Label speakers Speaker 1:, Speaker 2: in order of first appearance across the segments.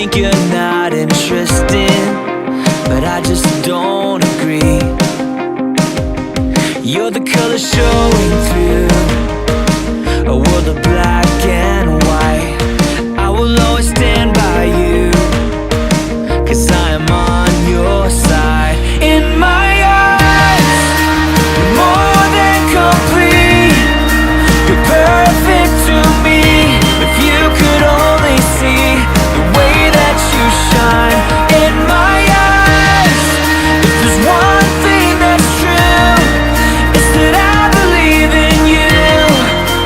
Speaker 1: think you're not interested, but I just don't agree. You're the color showing through a world of black and white. I will always stand by you, 'cause I am on your side. In my eyes, you're more than complete. You're perfect to me. If you could only see the way that you shine. In my eyes, if there's one thing that's true, it's that I believe in you.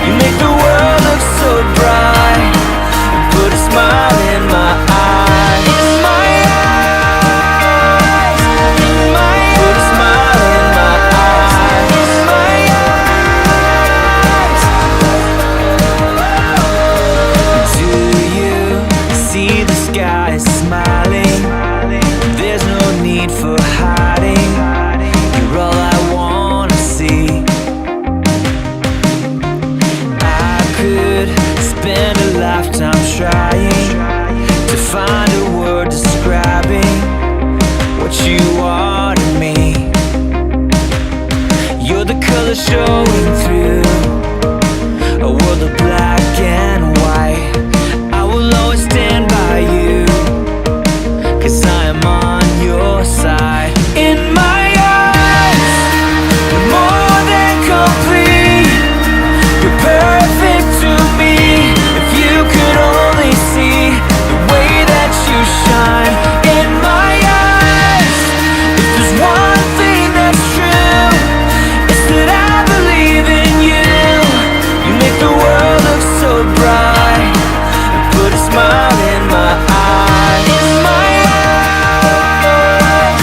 Speaker 1: You make the world look so bright and put a smile in my eyes. In my eyes, put a smile in my eyes. In my eyes. Do you see the sky is smiling? There's no need for hiding. You're all I wanna see. I could spend a lifetime trying to find a word describing what you are to me. You're the color showing through a world of black and white. I will always stand by you, 'cause I am on your side. In my eyes, you're more than complete. You're perfect to me. If you could only see the way that you shine. In my eyes, if there's one thing that's true, it's that I believe in you. You make the world look so bright and put a smile in my eyes. In my eyes,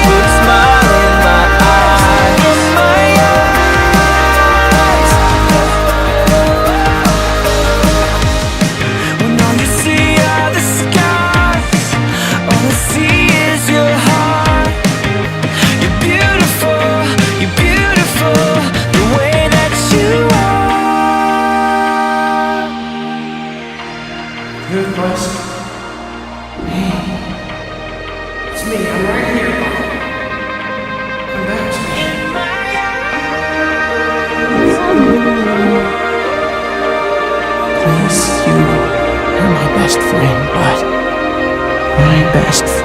Speaker 1: put a smile in my eyes. In my eyes. When all you see are the skies, all I see is your heart. You're beautiful, the way that you are.
Speaker 2: Toothless. Me. It's me, I'm right here. Come back to me. Please, you're my best friend, but my best friend.